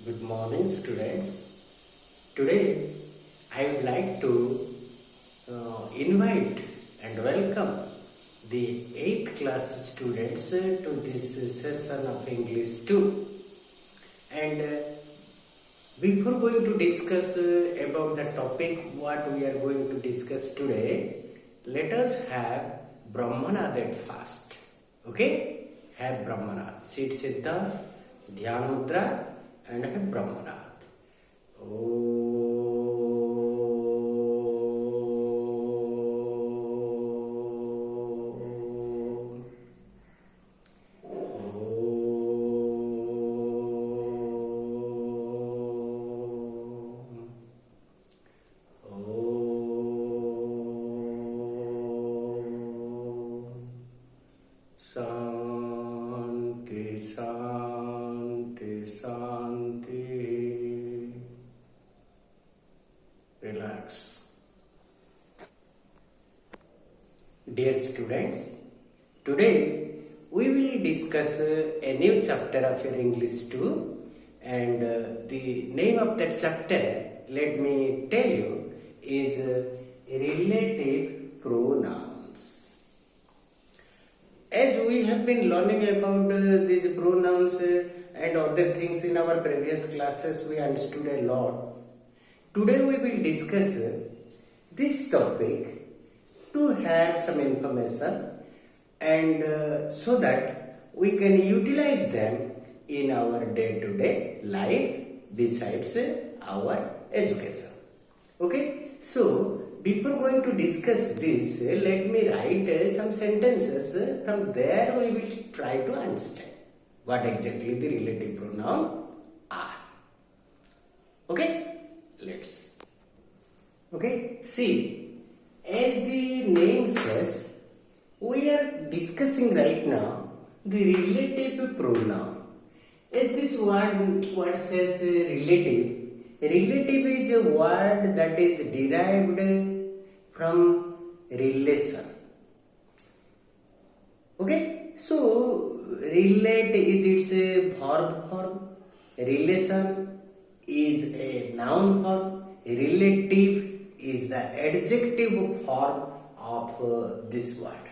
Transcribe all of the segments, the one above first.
Good morning, students. Today, I would like to invite and welcome the 8th class students to this session of English 2. And before going to discuss about the topic what we are going to discuss today, let us have Brahmanad at first. Okay? Have Brahmanad. Sit Siddha, Dhyan Mudra, and have Brahmanad. Shanti, Shanti, Shanti. Relax. Dear students, today we will discuss a new chapter of your English 2, and the name of that chapter, let me tell you, is Relative Pronouns. As we have been learning about these pronouns and other things in our previous classes, we understood a lot. Today we will discuss this topic to have some information and so that we can utilize them in our day-to-day life besides our education. Okay, so before going to discuss this, let me write some sentences. From there we will try to understand what exactly the relative pronoun are. Okay, let's. Okay, see, as the name says, we are discussing right now the relative pronoun. As this word says relative is a word that is derived from relation. Okay, so relate is its verb form, relation is a noun form, relative is the adjective form of this word.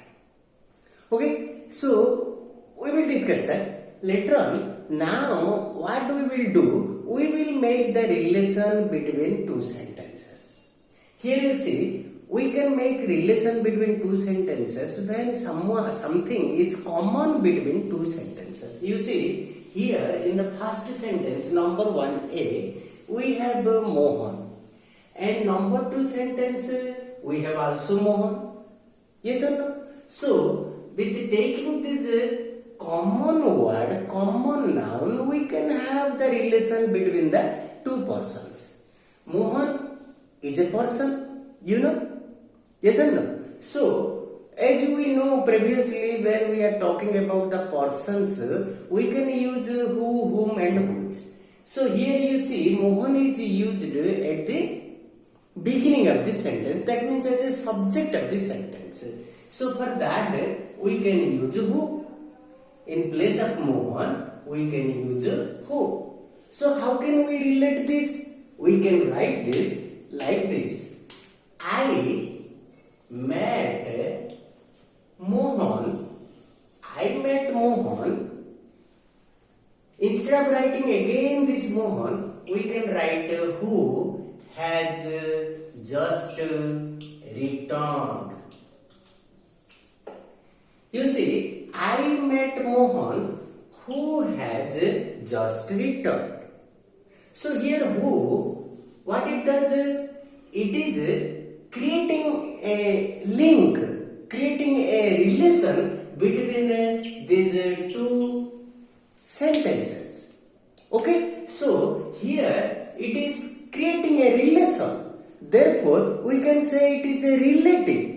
Okay, so we will discuss that later on. Now what we will do, we will make the relation between two sentences. Here you see, we can make relation between two sentences when something is common between two sentences. You see, here in the first sentence, number 1a, we have Mohan. And number 2 sentence, we have also Mohan. Yes or no? So, with taking this common word, common noun, we can have the relation between the two persons. Mohan is a person, you know? Yes or no? So, as we know previously when we are talking about the persons, we can use who, whom and which. So, here you see Mohan is used at the beginning of the sentence, that means as a subject of the sentence. So for that we can use who. In place of Mohan we can use who. So how can we relate this? We can write this like this. I met Mohan. Instead of writing again this Mohan, we can write who has just returned. You see, I met Mohan who has just returned. So here who, what it does, it is creating a link, creating a relation between these two sentences. Okay, so here it is creating a relation. Therefore, we can say it is a relative.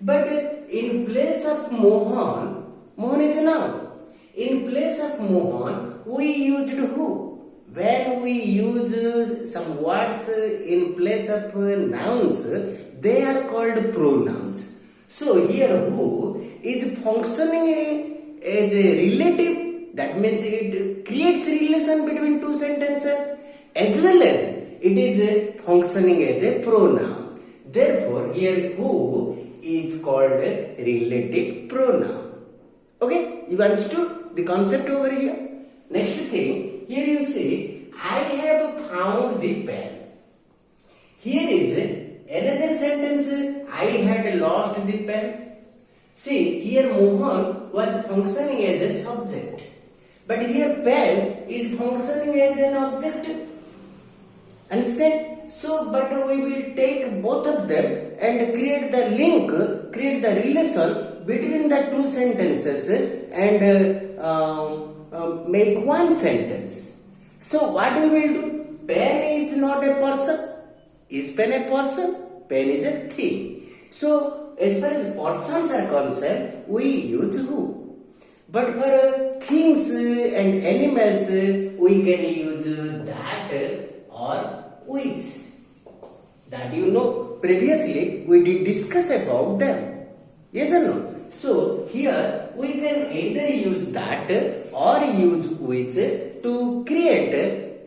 But in place of Mohan, Mohan is a noun. In place of Mohan, we used who. When we use some words in place of nouns, they are called pronouns. So here who is functioning as a relative, that means it creates relation between two sentences. as well as it is functioning as a pronoun. Therefore, here who is called a relative pronoun. Okay, you understood the concept over here? Next thing, here you see, I have found the pen. Here is another sentence, I had lost the pen. See, here Mohan was functioning as a subject. But here pen is functioning as an object. Understand? So, but we will take both of them and create the link, create the relation between the two sentences and make one sentence. So, what we will do? Pen is not a person. Is pen a person? Pen is a thing. So, as far as persons are concerned, we use who. But for things and animals, we can use that or which. That you know, previously we did discuss about them. Yes or no? So, here we can either use that or use which to create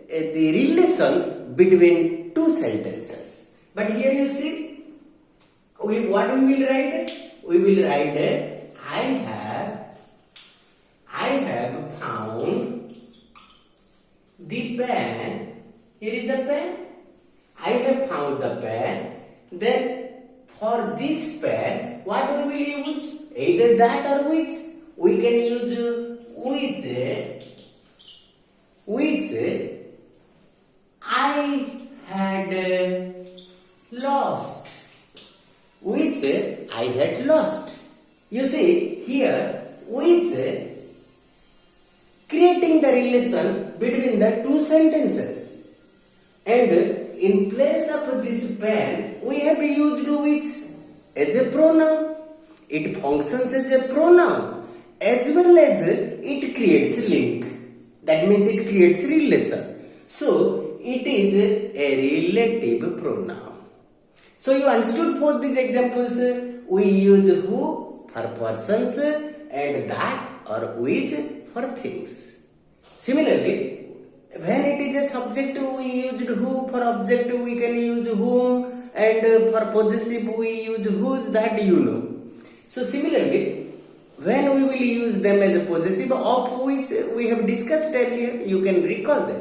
the relation between two sentences. But here you see, what we will write? We will write, I have found the pen. Here is the pen. I have found the pen. Then for this pen, what we will use? Either that or which. We can use which I had lost. Which I had lost. You see here, which creating the relation between the two sentences. And in place of this pen, we have used which as a pronoun. It functions as a pronoun as well as it creates a link. That means it creates relation. So, it is a relative pronoun. So, you understood for these examples, we use who for persons and that or which for things. Similarly, when it is a subject, we used who. For object, we can use whom, and for possessive, we use whose. That you know. So similarly, when we will use them as a possessive of which we have discussed earlier, you can recall them.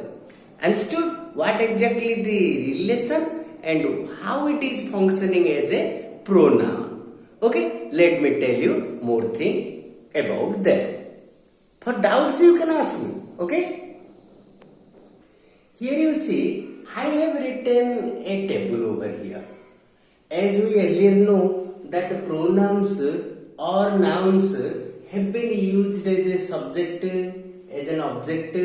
Understood what exactly the relation and how it is functioning as a pronoun. Okay, let me tell you more thing about them. For doubts, you can ask me. Okay. Here you see, I have written a table over here. As we earlier know that pronouns or nouns have been used as a subject, as an object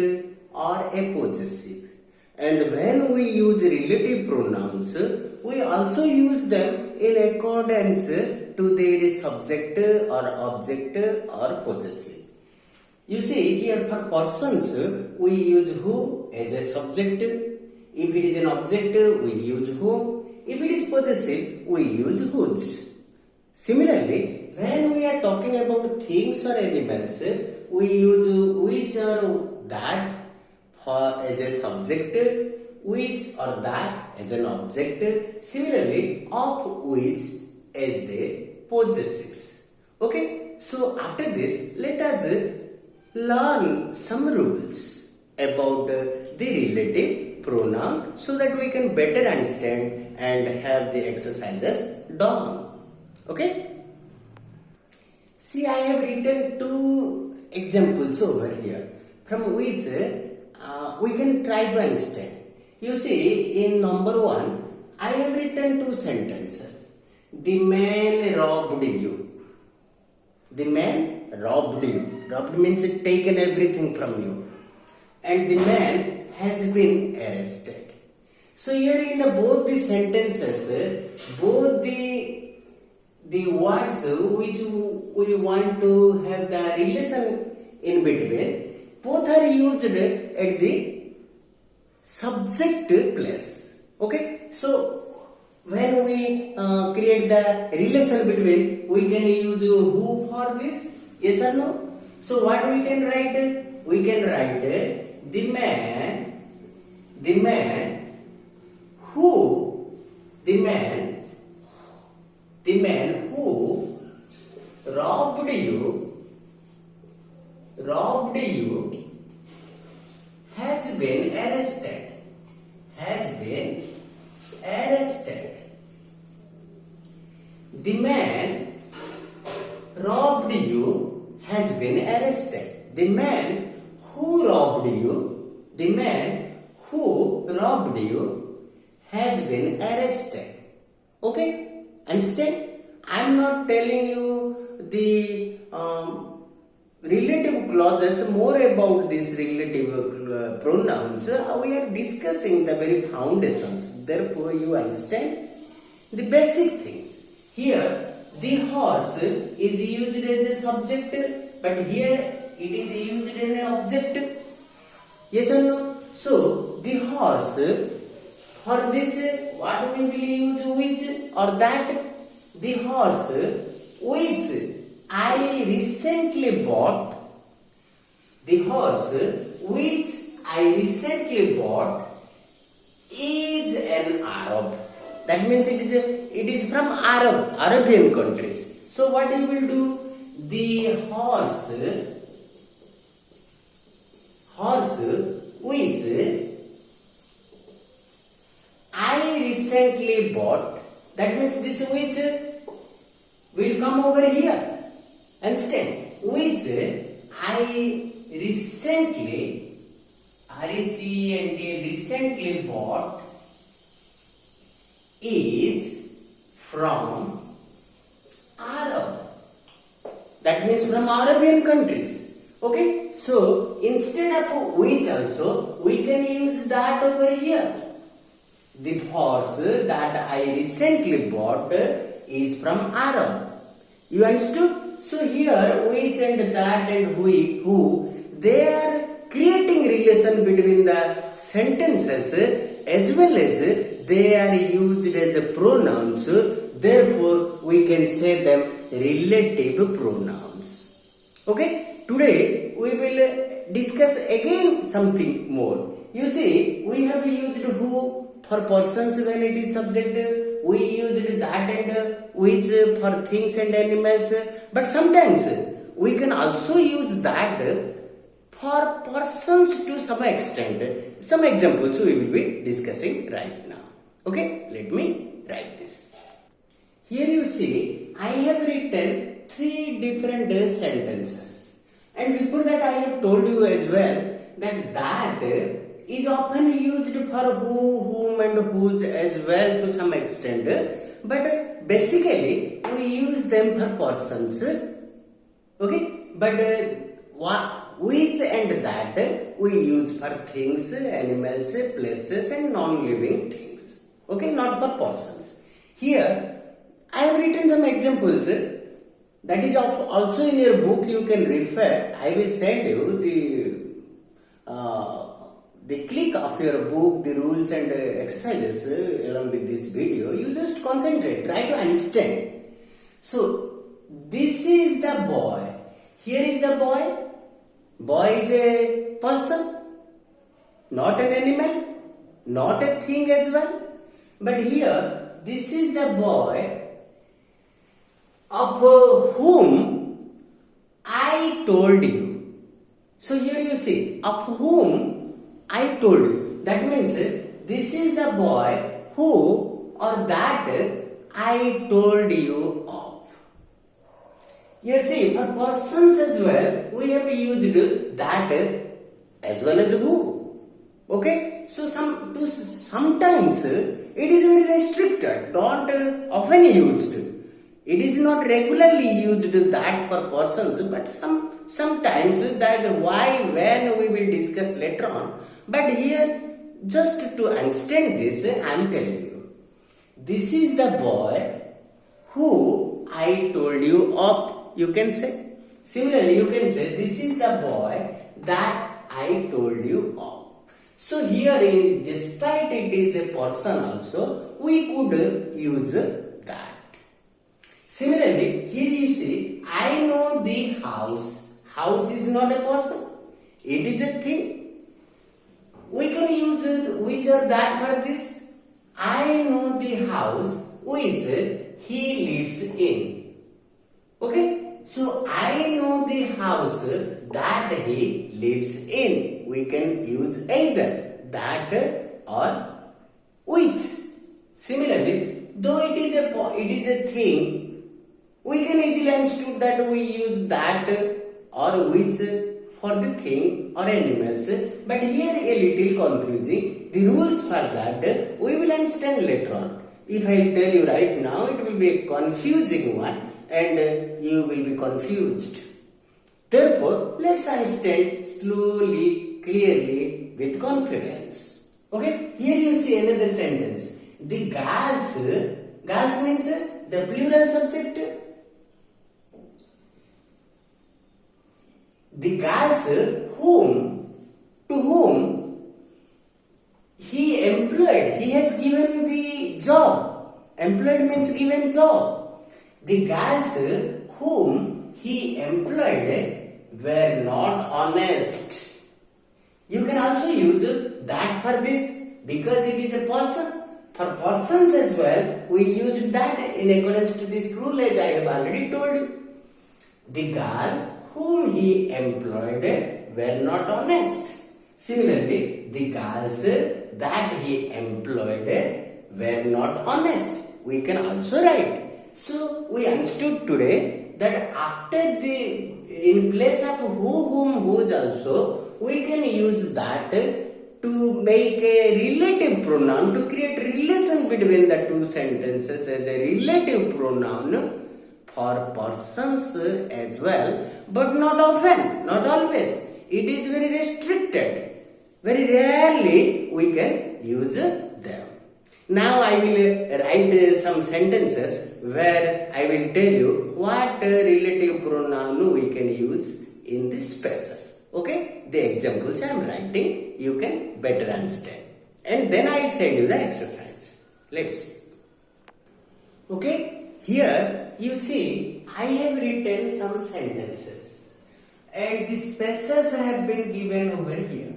or a possessive. And when we use relative pronouns, we also use them in accordance to their subject or object or possessive. You see, here for persons, we use who as a subject. If it is an object, we use whom. If it is possessive, we use whose. Similarly, when we are talking about things or animals, we use which or that for as a subject, which or that as an object. Similarly, of which as the possessives. Okay, so after this, let us learn some rules about the relative pronoun so that we can better understand and have the exercises done. Okay? See, I have written two examples over here from which we can try to understand. You see, in number 1, I have written two sentences. The man robbed you. The man robbed you. Robbed means taken everything from you. And the man has been arrested. So here in both the sentences, both the words which we want to have the relation in between, both are used at the subject place. Okay? So when we create the relation between, we can use who for this? Yes or no? So what we can write? We can write the the man who, the man who robbed you has been arrested. The man robbed you has been arrested. The man who robbed you, has been arrested. Okay? Understand? I am not telling you the relative clauses, more about these relative pronouns. We are discussing the very foundations. Therefore, you understand the basic things. Here, the horse is used as a subject, but here it is used in an object. Yes or no? So, the horse, for this, what we will use which or that? The horse which I recently bought, is an Arab. That means it is from Arabian countries. So what you will do? The horse which I recently bought, that means this which will come over here. Understand? Which I recently, recently bought is from Arab. That means from Arabian countries. Okay? So, instead of which also, we can use that over here. The horse that I recently bought is from Arab. You understood? So here, which and that and who, they are creating relation between the sentences as well as they are used as pronouns. Therefore, we can say them relative pronouns. Okay? Today, we will discuss again something more. You see, we have used who for persons when it is subject. We used that and which for things and animals. But sometimes we can also use that for persons to some extent. Some examples we will be discussing right now. Okay, let me write this. Here you see, I have written 3 different sentences. And before that I have told you as well that is often used for who, whom and whose as well to some extent. But basically we use them for persons. Okay, but which and that we use for things, animals, places and non-living things. Okay, not for persons. Here I have written some examples. That is also in your book, you can refer. I will send you the click of your book, the rules and exercises along with this video. You just concentrate, try to understand. So, this is the boy. Here is the boy. Boy is a person, not an animal, not a thing as well. But here, this is the boy of whom I told you. So here you see, of whom I told you. That means this is the boy who or that I told you of. You see, for persons as well, we have used that as well as who. Okay? So sometimes it is very restricted, not often used. It is not regularly used that for persons, but sometimes that why, when we will discuss later on. But here, just to understand this, I am telling you. This is the boy who I told you of, you can say. Similarly, you can say, this is the boy that I told you of. So here, despite it is a person also, we could use that. Similarly, here you see, I know the house. House is not a person. It is a thing. We can use which or that for this? I know the house which he lives in. Okay? So I know the house that he lives in. We can use either that or which. Similarly, though it is a thing, we can easily understand that we use that or which for the thing or animals. But here a little confusing. The rules for that we will understand later on. If I tell you right now, it will be a confusing one and you will be confused. Therefore, let's understand slowly, clearly, with confidence. Okay? Here you see another sentence. The girls means the plural subject. The girls to whom he employed, he has given the job. Employed means given job. The girls whom he employed were not honest. You can also use that for this because it is a person. For persons as well, we use that in accordance to this rule as I have already told you. The girl whom he employed were not honest. Similarly, the girls that he employed were not honest. We can also write. So, we understood today that after in place of who, whom, whose also, we can use that to make a relative pronoun, to create relation between the two sentences as a relative pronoun for persons as well, but not often, not always. It is very restricted. Very rarely we can use them. Now I will write some sentences where I will tell you what relative pronoun we can use in these spaces. Okay? The examples I am writing, you can better understand. And then I will send you the exercise. Let's see. Okay? Here you see I have written some sentences and the spaces have been given over here.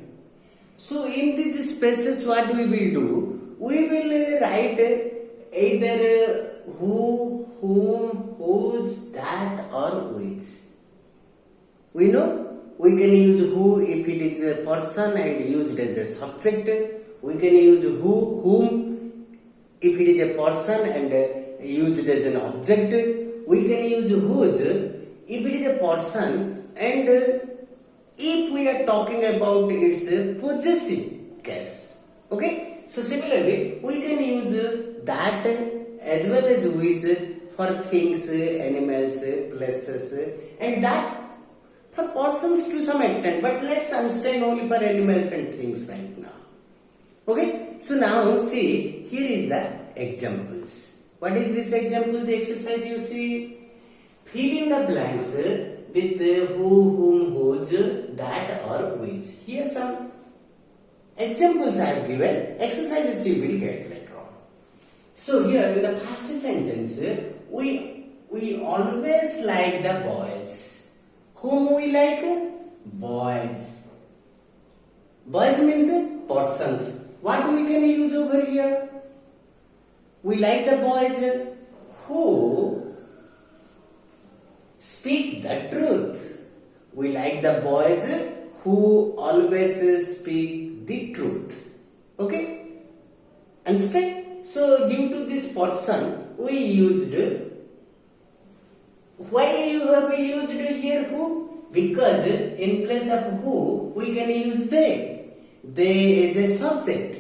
So in these spaces what we will do? We will write either who, whom, whose, that or which. We know we can use who if it is a person and used as a subject. We can use whom if it is a person and used as an object. We can use whose if it is a person and if we are talking about its possessive case. Okay? So similarly, we can use that as well as which for things, animals, places, and that for persons to some extent, but let's understand only for animals and things right now. Okay? So now see, here is the examples. What is this example? The exercise you see, fill in the blanks with who, whom, whose, that or which. Here some examples I have given, exercises you will get later on. So here in the first sentence, we always like the boys. Whom we like? Boys. Boys means persons. What we can use over here? We like the boys who speak the truth. We like the boys who always speak the truth. Okay? Understand? So due to this person, we used. Why you have used here who? Because in place of who, we can use they. They is a subject.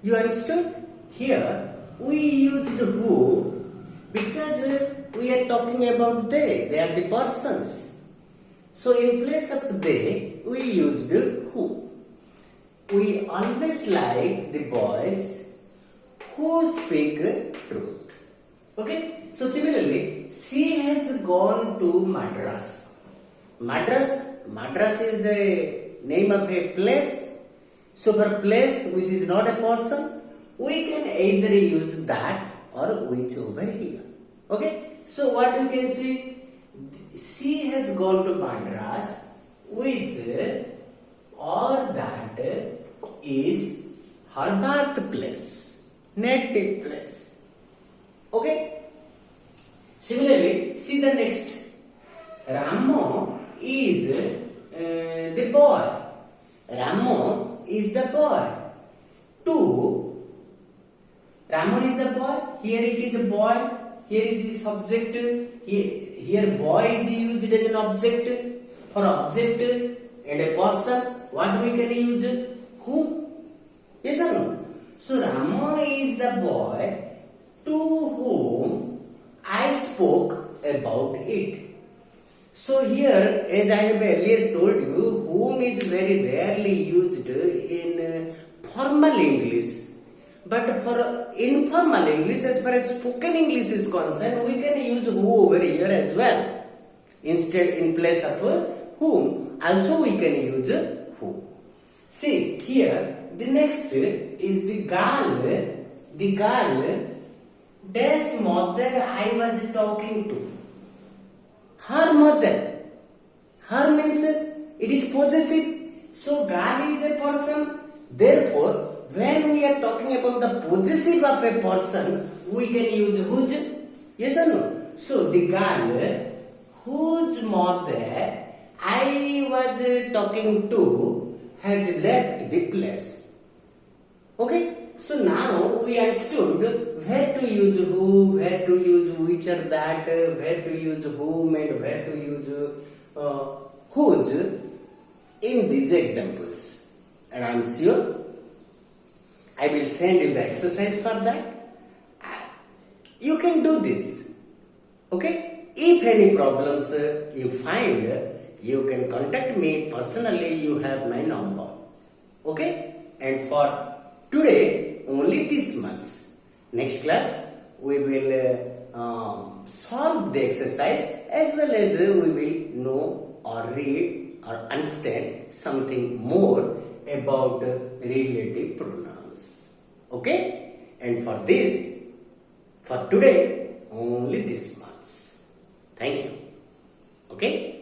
You understood? Here, we used who because we are talking about they. They are the persons. So in place of they, we used who. We always like the boys who speak truth. Okay, so similarly, she has gone to Madras. Madras is the name of a place. So for place which is not a person, we can either use that or which over here. Okay, so what you can see, she has gone to Madras, which or is her birthplace, native place. Okay? Similarly, see the next. Ramo is the boy. Ramo is the boy. Two, Ramo is the boy. Here it is a boy. Here is the subject. Here boy is used as an object. For object and a person, what we can use? Whom? Yes or no? So Ramo is the boy to whom I spoke about it. So here, as I have earlier told you, whom is very rarely used in formal English. But for informal English, as far as spoken English is concerned, we can use who over here as well. Instead, in place of whom, also we can use who. See, here, the next is the girl. The girl, dash mother I was talking to. Her mother. Her means it is possessive. So, girl is a person. Therefore, when we are talking about the possessive of a person, we can use whose. Yes or no? So, the girl whose mother I was talking to has left the place. Okay? So, now we understood where to use who, where to use which or that, where to use whom and where to use whose in these examples. And I am sure I will send you the exercise for that. You can do this. Okay? If any problems you find, you can contact me personally. You have my number. Okay? And for today, only this much. Next class, we will solve the exercise as well as we will know or read or understand something more about relative pronouns. Okay? And for this, for today, only this much. Thank you. Okay?